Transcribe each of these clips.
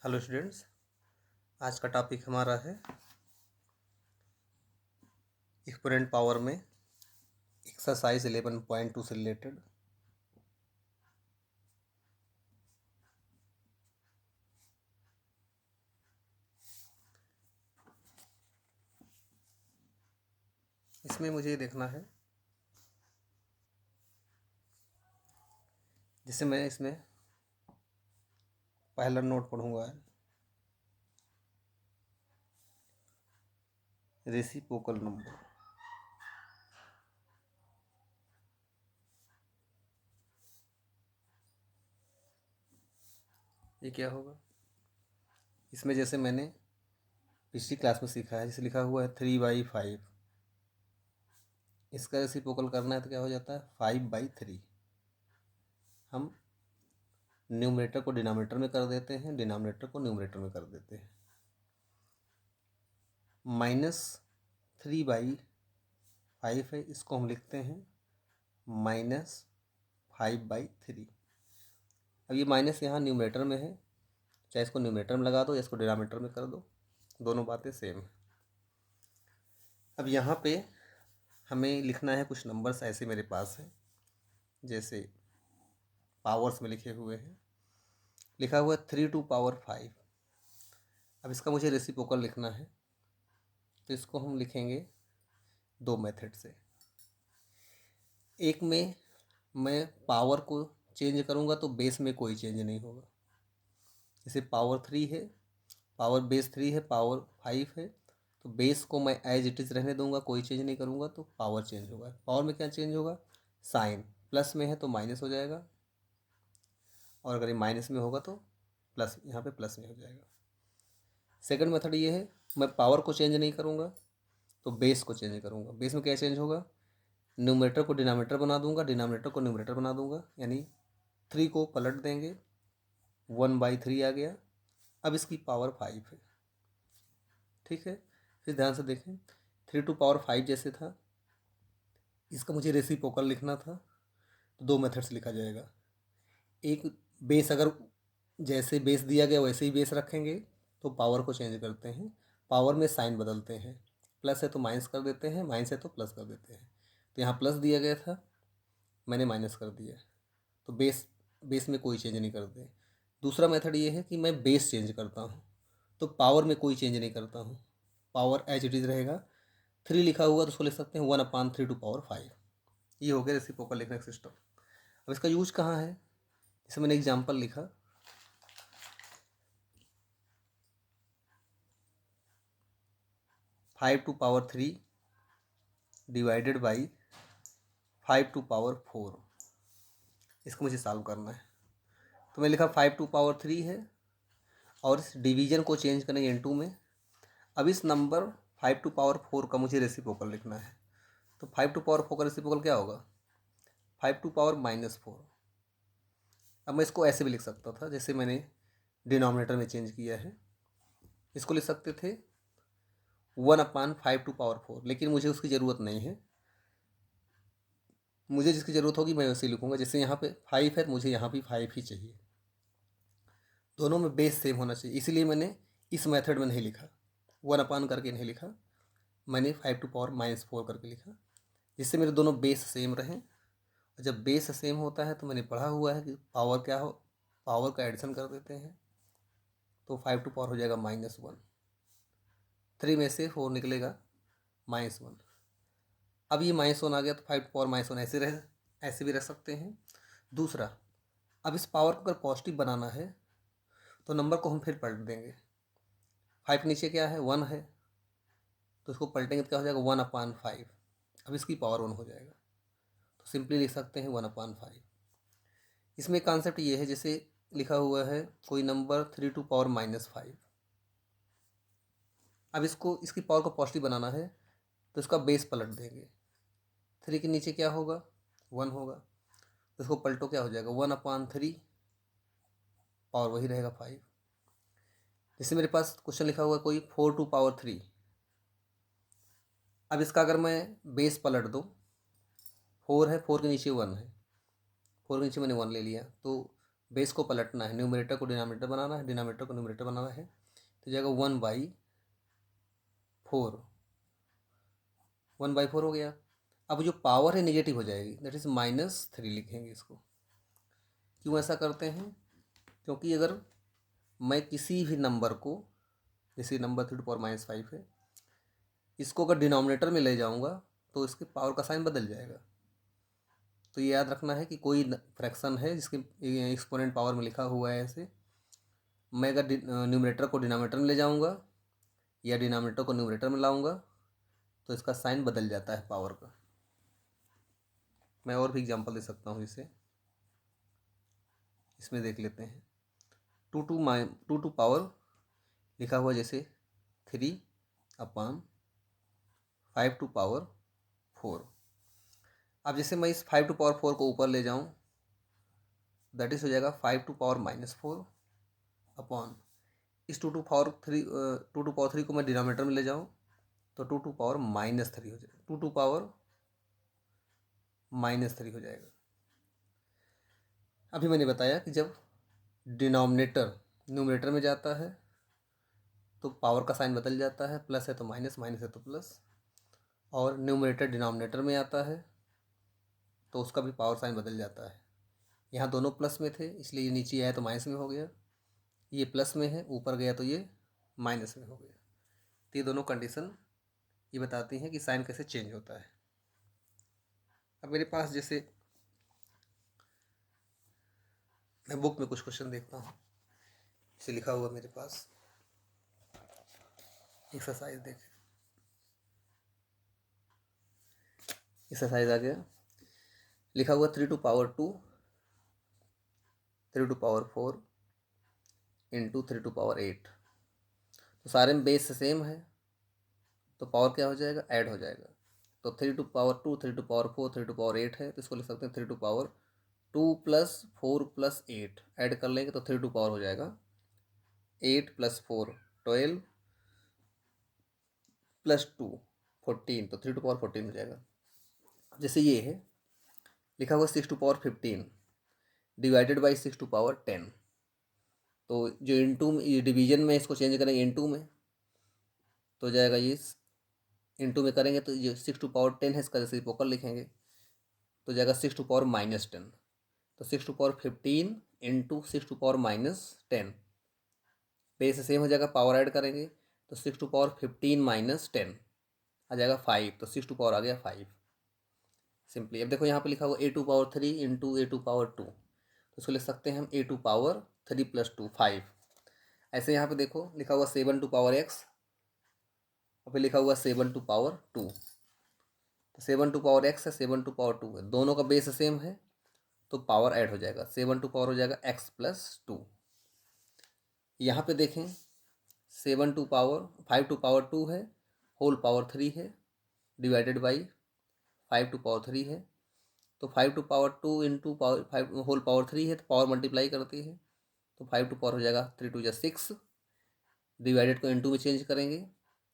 Hello students, आज का topic हमारा है एक्सपोनेंट पावर में एक्सरसाइज 11.2 से रिलेटेड। इसमें मुझे देखना है, जिससे मैं इसमें पहला नोट पढ़ूंगा, रेसिप्रोकल नंबर। ये क्या होगा? इसमें जैसे मैंने पिछली क्लास में सीखा है, जैसे लिखा हुआ है 3/5, इसका रेसिप्रोकल करना है तो क्या हो जाता है 5/3। हम न्यूमरेटर को डिनोमिनेटर में कर देते हैं, डिनोमिनेटर को न्यूमरेटर में कर देते हैं। -3/5 है, इसको हम लिखते हैं -5/3। अब ये माइनस यहाँ न्यूमरेटर में है, चाहे इसको न्यूमरेटर में लगा दो या इसको डिनोमिनेटर में कर दो, दोनों बातें सेम है। अब यहाँ पे हमें लिखना है कुछ नंबर्स ऐसे मेरे पास हैं, जैसे पावर्स में लिखे हुए हैं। लिखा हुआ है 3⁵। अब इसका मुझे रेसिप्रोकल लिखना है, तो इसको हम लिखेंगे दो मेथड से। एक में मैं पावर को चेंज करूँगा तो बेस में कोई चेंज नहीं होगा। जैसे पावर 3 है, पावर बेस 3 है, पावर 5 है, तो बेस को मैं एज इट इज़ रहने दूंगा, कोई चेंज नहीं करूँगा, तो पावर चेंज होगा। पावर में क्या चेंज होगा? साइन। प्लस में है तो माइनस हो जाएगा, और अगर ये माइनस में होगा तो प्लस, यहाँ पे प्लस में हो जाएगा। सेकंड मेथड ये है, मैं पावर को चेंज नहीं करूँगा तो बेस को चेंज करूँगा। बेस में क्या चेंज होगा? न्यूमरेटर को डिनोमिनेटर बना दूंगा, डिनोमिनेटर को न्यूमरेटर बना दूंगा, यानी 3 को पलट देंगे, 1/3 आ गया। अब इसकी पावर 5 है, ठीक है। फिर ध्यान से देखें, 3⁵ जैसे था, इसका मुझे रेसिप्रोकल लिखना था, तो दो मेथड से लिखा जाएगा। एक, बेस अगर जैसे बेस दिया गया वैसे ही बेस रखेंगे तो पावर को चेंज करते हैं, पावर में साइन बदलते हैं। प्लस है तो माइनस कर देते हैं, माइनस है तो प्लस कर देते हैं। तो यहाँ प्लस दिया गया था, मैंने माइनस कर दिया, तो बेस बेस में कोई चेंज नहीं करते। दूसरा मेथड ये है कि मैं बेस चेंज करता हूँ, तो पावर में कोई चेंज नहीं करता हूँ, पावर एज इट इज़ रहेगा। 3 लिखा हुआ तो उसको लिख सकते हैं 1/3⁵। ये हो गया रेसिप्रोकल लिखने का सिस्टम। अब इसका यूज कहाँ है? जैसे मैंने एग्जाम्पल लिखा, 5⁵ डिवाइडेड बाई 5⁴। इसको मुझे सॉल्व करना है, तो मैं लिखा 5⁵ है, और इस डिवीजन को चेंज करेंगे इनटू में। अब इस नंबर 5⁴ का मुझे रेसिप्रोकल लिखना है, तो 5⁴ का रेसिप्रोकल क्या होगा? 5⁻⁻4। अब मैं इसको ऐसे भी लिख सकता था, जैसे मैंने डिनोमिनेटर में चेंज किया है, इसको लिख सकते थे 1/5⁴, लेकिन मुझे उसकी ज़रूरत नहीं है। मुझे जिसकी ज़रूरत होगी मैं वैसे लिखूँगा। जैसे यहाँ पे 5 है, मुझे यहाँ भी 5 ही चाहिए, दोनों में बेस सेम होना चाहिए, इसलिए मैंने इस मेथड में नहीं लिखा, 1 करके नहीं लिखा, मैंने 5⁻⁻4 करके लिखा, जिससे मेरे दोनों बेस सेम रहें। और जब बेस सेम होता है तो मैंने पढ़ा हुआ है कि पावर क्या हो, पावर का एडिशन कर देते हैं, तो 5 हो जाएगा -1। 3 में से 4 निकलेगा -1। अब ये -1 आ गया, तो 5⁻1 ऐसे भी रह सकते हैं। दूसरा, अब इस पावर को अगर पॉजिटिव बनाना है तो नंबर को हम फिर पलट देंगे। 5 नीचे क्या है? 1 है, तो इसको पलटेंगे तो क्या हो जाएगा? 1/5। अब इसकी पावर 1 हो जाएगा, तो सिंपली लिख सकते हैं 1/5। इसमें कॉन्सेप्ट ये है, जैसे लिखा हुआ है कोई नंबर 3⁻⁻5। अब इसकी पावर को पॉजिटिव बनाना है तो इसका बेस पलट देंगे। 3 के नीचे क्या होगा? 1 होगा, तो इसको पलटो, क्या हो जाएगा? 1/3, पावर वही रहेगा 5। जैसे मेरे पास क्वेश्चन लिखा हुआ है कोई 4⁵। अब इसका अगर मैं बेस पलट दूँ, 4 है, 4 के नीचे 1 है, 4 के नीचे मैंने 1 ले लिया, तो बेस को पलटना है, न्यूमरेटर को डिनोमिनेटर बनाना है, डिनोमिनेटर को न्यूमरेटर बनाना है, तो जाएगा 1/4, 1/4 हो गया। अब जो पावर है नेगेटिव हो जाएगी, दैट इज़ -3 लिखेंगे इसको। क्यों ऐसा करते हैं? क्योंकि अगर मैं किसी भी नंबर को, जैसे नंबर 3⁻5 है, इसको अगर डिनोमिनेटर में ले जाऊंगा तो इसके पावर का साइन बदल जाएगा। तो ये याद रखना है कि कोई फ्रैक्शन है जिसके एक्सपोनेंट पावर में लिखा हुआ है ऐसे, मैं अगर न्यूमरेटर को डिनोमिनेटर में ले जाऊंगा या डिनोमिनेटर को न्यूमरेटर में लाऊंगा तो इसका साइन बदल जाता है पावर का। मैं और भी एग्जांपल दे सकता हूँ इसे, इसमें देख लेते हैं। 2 टू पावर लिखा हुआ जैसे 3/5 टू पावर 4। अब जैसे मैं इस 5 टू पावर 4 को ऊपर ले जाऊं, दैट इज हो जाएगा 5 टू पावर -4 अपॉन इस 2 टू पावर 3 को मैं डिनोमिनेटर में ले जाऊं तो 2 टू पावर -3 हो जाएगा, 2 टू पावर -3 हो जाएगा। अभी मैंने बताया कि जब डिनोमिनेटर न्यूमरेटर में जाता है तो पावर का साइन बदल जाता है, प्लस है तो माइनस, माइनस है तो प्लस, और न्यूमरेटर डिनोमिनेटर में आता है तो उसका भी पावर साइन बदल जाता है। यहाँ दोनों प्लस में थे इसलिए ये नीचे आया तो माइनस में हो गया, ये प्लस में है ऊपर गया तो ये माइनस में हो गया। तो ये दोनों कंडीशन ये बताती हैं कि साइन कैसे चेंज होता है। अब मेरे पास जैसे मैं बुक में कुछ क्वेश्चन देखता हूँ, इसे लिखा हुआ मेरे पास एक्सरसाइज देखें। एक्सरसाइज आ गया, लिखा हुआ 3 to power 2, 3 to power 4 into 3 to power 8। तो सारे में बेस सेम है तो पावर क्या हो जाएगा, ऐड हो जाएगा। तो 3 to power 2, 3 to power 4, 3 to power 8 है तो इसको लिख सकते हैं 3 टू पावर 2 + 4 + 8। ऐड कर लेंगे तो 3 टू पावर हो जाएगा 8 + 4 12 + 2 14, तो 3 टू पावर 14 हो जाएगा। जैसे ये है लिखा हुआ 6 to power 15 divided by 6 to power 10, तो जो इनटू डिवीजन में इसको चेंज करेंगे इनटू में तो जाएगा ये इनटू में करेंगे तो ये 6 टू पावर 10 है, इसका रेसिप्रोकल लिखेंगे तो जाएगा 6 टू पावर -10। तो 6 to power 15 into 6 to power -10, base same हो जाएगा, पावर ऐड करेंगे तो 6 टू पावर 15 - 10 आ जाएगा 5, तो 6 टू पावर आ गया 5 सिंपली। अब देखो यहाँ पे लिखा हुआ a to power 3 into a to power 2, तो इसको लिख सकते हैं हम a टू पावर 3 + 2 5। ऐसे यहाँ पे देखो लिखा हुआ 7 टू पावर x, और फिर लिखा हुआ 7 टू पावर 2, तो 7 टू पावर x है, 7 टू पावर 2 है, दोनों का बेस सेम है तो पावर ऐड हो जाएगा, 7 टू पावर हो जाएगा x + 2। यहाँ पे देखें 7 टू पावर 5 टू पावर 2 है, होल पावर 3 है, डिवाइडेड बाई 5 टू पावर 3 है, तो 5 to power 2 into power 5 whole power 3 है तो पावर मल्टीप्लाई करती है, तो 5 टू पावर हो जाएगा 3 टू 6, डिवाइडेड को इंटू में चेंज करेंगे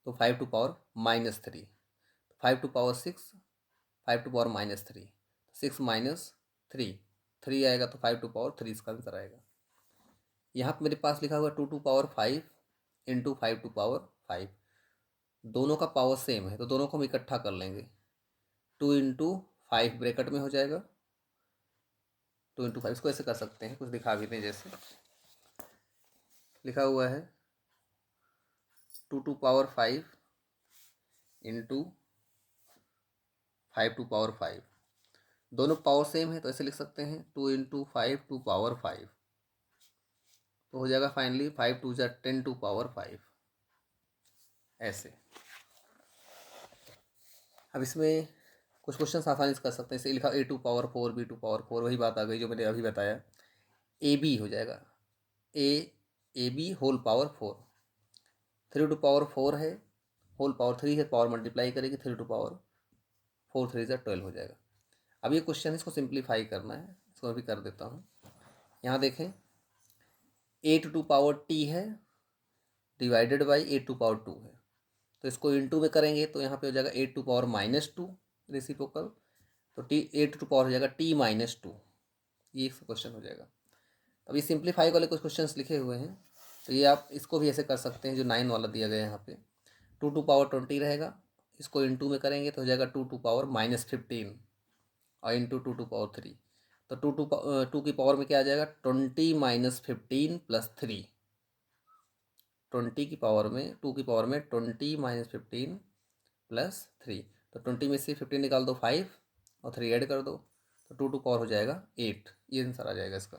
तो 5 to power -3, 5 to power 6, 5 to power -3, 6 - 3 3 आएगा तो 5 टू पावर 3 इसका आंसर आएगा। यहाँ पर मेरे पास लिखा हुआ 2 to power 5 into 5 to power 5, दोनों का पावर सेम है तो दोनों को हम इकट्ठा कर लेंगे, 2 इंटू 5 ब्रैकेट में हो जाएगा, 2 इंटू 5 इसको ऐसे कर सकते हैं, कुछ दिखा भी दें। जैसे लिखा हुआ है 2 to power 5 into 5 to power 5, दोनों पावर सेम है तो ऐसे लिख सकते हैं 2 इंटू 5 टू पावर 5, तो हो जाएगा फाइनली 5 टू 10 टू पावर 5 ऐसे। अब इसमें कुछ क्वेश्चन आसानी से कर सकते हैं, इसे लिखा a to power 4 b to power 4, वही बात आ गई जो मैंने अभी बताया, ए बी हो जाएगा A B whole power 4, 3 to power 4 है, होल पावर 3 है, पावर मल्टीप्लाई करेगी 3 टू पावर 4 3 = 12 हो जाएगा। अब ये क्वेश्चन इसको सिंप्लीफाई करना है, इसको अभी कर देता हूँ। यहाँ देखें 8 टू पावर t है डिवाइडेड बाई 8 टू पावर 2 है, तो इसको इंटू में करेंगे तो यहाँ पे हो जाएगा 8 टू पावर -2 रेसिप्रोकल, तो 8 टू पावर हो जाएगा t - 2, ये क्वेश्चन हो जाएगा। तो अभी सिंप्लीफाई वाले कुछ क्वेश्चंस लिखे हुए हैं, तो ये आप इसको भी ऐसे कर सकते हैं जो 9 वाला दिया गया है यहाँ पे। 2 टू पावर 20 रहेगा, इसको इंटू में करेंगे तो हो जाएगा 2 टू पावर -15 और इंटू 2 टू पावर 3। तो टू की पावर में क्या आ जाएगा, 20 - 15 + 3। 20 की पावर में 2 की पावर में 20 - 15 + 3। तो 20 में से 15 निकाल दो 5 और 3 ऐड कर दो, तो 2 टू पावर हो जाएगा 8। ये आंसर आ जाएगा इसका।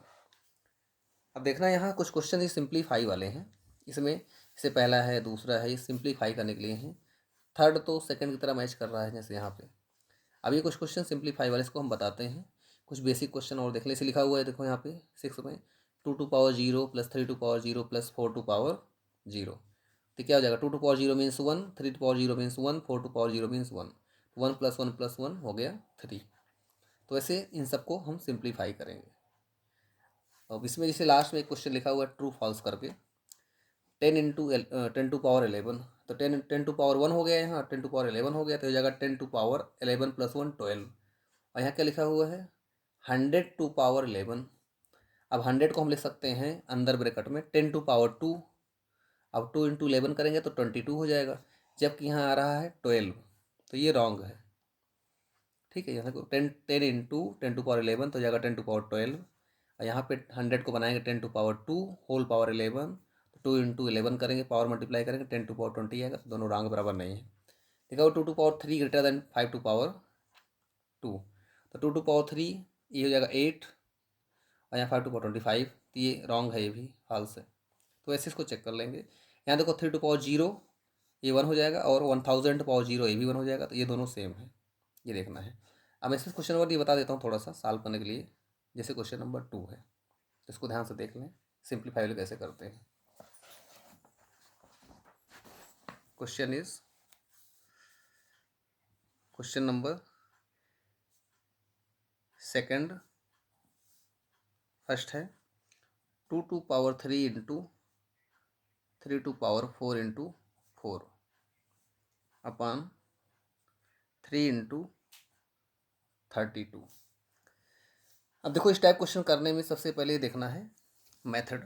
अब देखना यहाँ कुछ क्वेश्चन ये सिंप्लीफाई वाले हैं, इसमें इससे पहला है दूसरा है, ये सिंप्लीफाई करने के लिए हैं। थर्ड तो सेकंड की तरह मैच कर रहा है जैसे यहाँ पे। अब ये कुछ क्वेश्चन सिंप्लीफाई वाले, इसको हम बताते हैं। कुछ बेसिक क्वेश्चन और देख ले, इसे लिखा हुआ है देखो यहाँ पे 6 में, 2 to power 0 + 3 to power 0 + 4 to power 0। तो क्या हो जाएगा, 2 to power 0 means 1, 3 to power 0 means 1, 4 to power 0 means 1। 1 + 1 + 1 हो गया 3। तो ऐसे इन सबको हम सिंप्लीफाई करेंगे। अब इसमें जैसे लास्ट में एक क्वेश्चन लिखा हुआ है ट्रू फॉल्स करके, 10 टू पावर 11, तो 10 टू पावर 1 हो गया, यहाँ 10 टू पावर 11 हो गया, तो हो जाएगा 10 टू पावर 11 + 1 12। और यहाँ क्या लिखा हुआ है, 100 टू पावर 11। अब 100 को हम लिख सकते हैं अंदर ब्रैकेट में 10 टू पावर 2। अब 2 × 11 करेंगे तो 22 हो जाएगा, जबकि यहाँ आ रहा है 12, तो ये रॉन्ग है। ठीक है, यहाँ को 10 तो जाएगा 10 टू पावर 12। और यहाँ पे 100 को बनाएंगे 10 टू पावर 2 होल पावर 11, तो 2 × 11 करेंगे, पावर मल्टीप्लाई करेंगे 10 टू पावर 20 आएगा, तो दोनों रॉन्ग बराबर नहीं है। देखो 2 to power 3 greater than 5 to power 2, तो 2 टू पावर 3 ये हो जाएगा 8, और यहाँ 5 टू पावर 25, तो ये रॉन्ग है, ये भी फॉल्स है। तो ऐसे इसको चेक कर लेंगे। यहाँ देखो 3 टू पावर 0 ये 1 हो जाएगा, और 1000 टू पावर 0 ये भी 1 हो जाएगा, तो ये दोनों सेम है, ये देखना है। अब ऐसे क्वेश्चन नंबर ये बता देता हूँ थोड़ा सा सॉल्व करने के लिए। जैसे क्वेश्चन नंबर 2 है, तो इसको ध्यान से देख लें, सिंप्लीफाई कैसे करते हैं। Question is question number second, first है 2 to power 3 × 3 to power 4 × 4 upon 3 × 32। अब देखो इस टाइप क्वेश्चन करने में सबसे पहले ये देखना है मेथड,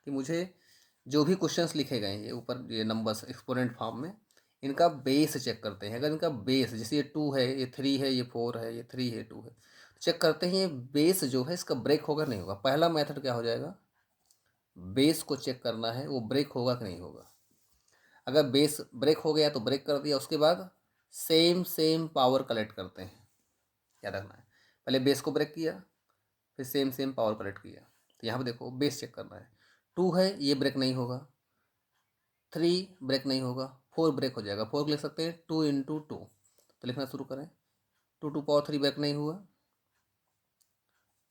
कि मुझे जो भी क्वेश्चंस लिखे गए हैं ये ऊपर ये नंबर्स एक्सपोनेंट फॉर्म में, इनका बेस चेक करते हैं। अगर इनका बेस जैसे ये 2 है, ये 3 है, ये 4 है, ये 3 है, 2 है, चेक करते हैं ये बेस जो है इसका ब्रेक होगा नहीं होगा। पहला मेथड क्या हो जाएगा, बेस को चेक करना है वो ब्रेक होगा कि नहीं होगा। अगर बेस ब्रेक हो गया तो ब्रेक कर दिया, उसके बाद सेम सेम पावर कलेक्ट करते हैं, याद रखना है। पहले बेस को ब्रेक किया, फिर सेम सेम पावर कलेक्ट किया। तो यहाँ पे देखो बेस चेक करना है, 2 है ये ब्रेक नहीं होगा, 3 ब्रेक नहीं होगा, 4 ब्रेक हो जाएगा। 4 लिख सकते हैं 2 × 2, तो लिखना शुरू करें। 2 टू पावर 3 ब्रेक नहीं हुआ,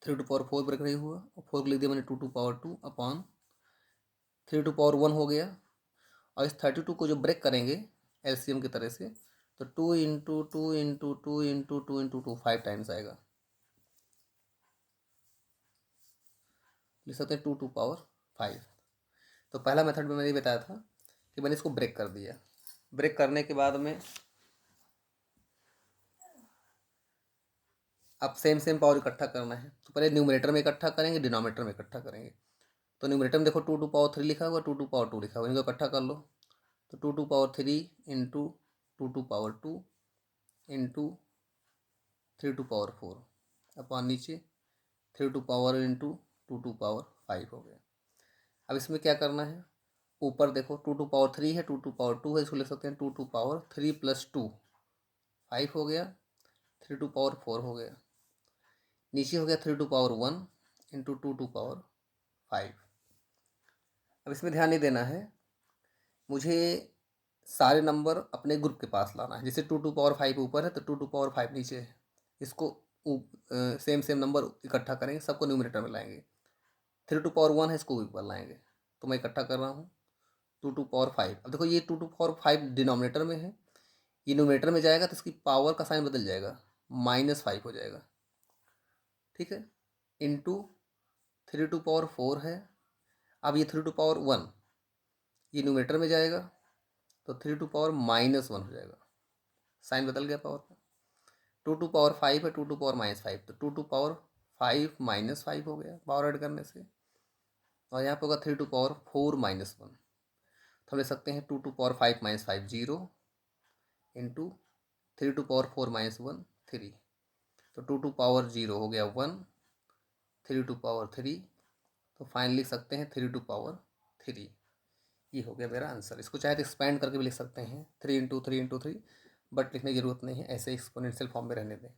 3 टू पावर 4 ब्रेक नहीं हुआ, और 4 लिख दिया मैंने 2 to power 2 upon 3 to power 1 हो गया। और इस 32 को जो ब्रेक करेंगे एलसीएम की तरह से, तो 2 × 2 × 2 × 2 × 2 5 टाइम्स आएगा। लिख सकते हैं 2 टू पावर 5। तो पहला मेथड में मैंने ये बताया था कि मैंने इसको ब्रेक कर दिया। ब्रेक करने के बाद में अब सेम सेम पावर इकट्ठा करना है, तो पहले न्यूमरेटर में इकट्ठा करेंगे, डिनोमिनेटर में इकट्ठा करेंगे। तो न्यूमरेटर में देखो 2 टू पावर 3 लिखा हुआ, 2 टू पावर 2 लिखा हुआ, इनको इकट्ठा कर लो। तो 2 to power 3 into 2 to power 2 into 3 to power 4 upon नीचे 3 to power into 2 to power 5 हो गया। अब इसमें क्या करना है, ऊपर देखो 2 टू पावर 3 है, 2 टू पावर 2 है, इसको लिख सकते हैं 2 टू पावर 3 + 2 5 हो गया, 3 टू पावर 4 हो गया। नीचे हो गया 3 to power 1 into 2 to power 5। अब इसमें ध्यान नहीं देना है, मुझे सारे नंबर अपने ग्रुप के पास लाना है। जैसे 2 टू पावर 5 ऊपर है तो 2 टू पावर 5 नीचे है, इसको सेम सेम नंबर इकट्ठा करेंगे, सबको न्यूमरेटर में लाएंगे। 3 टू पावर 1 है, इसको ऊपर लाएंगे। तो मैं इकट्ठा कर रहा हूँ 2 टू पावर 5। अब देखो ये 2 टू पावर 5 डिनोमिनेटर में है, ये न्यूमरेटर में जाएगा तो इसकी पावर का साइन बदल जाएगा, -5 हो जाएगा। ठीक है, इंटू 3 टू पावर 4 है। अब ये 3 टू पावर 1 ये न्यूमरेटर में जाएगा, तो 3 टू पावर -1 हो जाएगा, साइन बदल गया पावर का। 2 टू पावर 5 है, 2 टू पावर -5, तो 2 टू पावर 5 -5 हो गया पावर ऐड करने से। और यहाँ पे होगा 3 टू पावर 4 माइनस 1, तो हम लिख सकते हैं 2 to power 5 minus 5 0 into 3 to power 4 minus 1 3, तो 2 टू पावर 0 हो गया 1, 3 टू पावर 3, तो फाइनली लिख सकते हैं 3 टू पावर 3। ये हो गया मेरा आंसर। इसको चाहे तो एक्सपेंड करके भी लिख सकते हैं 3 इंटू 3, बट लिखने की जरूरत नहीं है, ऐसे एक्सपोनेंशियल फॉर्म में रहने दें।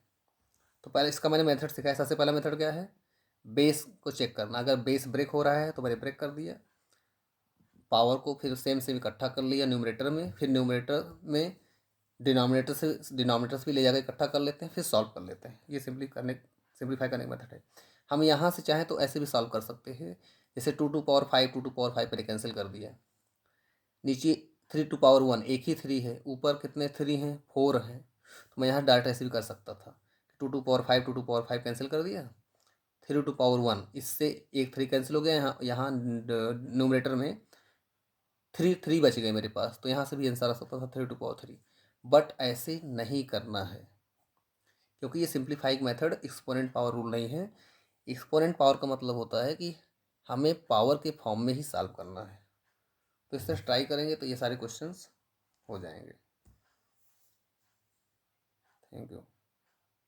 तो पहले इसका मैंने मेथड सिखाया। सबसे पहला मेथड क्या है, बेस को चेक करना। अगर बेस ब्रेक हो रहा है तो मैंने ब्रेक कर दिया, पावर को फिर सेम इकट्ठा कर लिया न्यूमरेटर में, फिर न्यूमरेटर में डिनोमिनेटर से भी ले जाकर इकट्ठा कर लेते हैं, फिर सॉल्व कर लेते हैं। ये सिंप्लीफाई करने का मेथड है। हम यहाँ से चाहें तो ऐसे भी सॉल्व कर सकते हैं, जैसे 2 टू पावर 5 2 टू पावर 5 मैंने कैंसिल कर दिया, नीचे 3 टू पावर 1 एक ही 3 है, ऊपर कितने 3 हैं 4 हैं, तो मैं यहाँ डायरेक्ट ऐसे भी कर सकता था, 2 to power 5 2 to power 5 cancel कर दिया, 3 टू पावर 1 इससे एक 3 कैंसिल हो गया, यहाँ न्यूमरेटर में 3 बच गए मेरे पास, तो यहाँ से भी आंसर आ सकता था 3 टू पावर 3। बट ऐसे नहीं करना है, क्योंकि ये simplifying method exponent power rule नहीं है। एक्सपोनेंट पावर का मतलब होता है कि हमें पावर के फॉर्म में ही सॉल्व करना है। तो इस तरह ट्राई करेंगे तो ये सारे क्वेश्चंस हो जाएंगे। Thank you.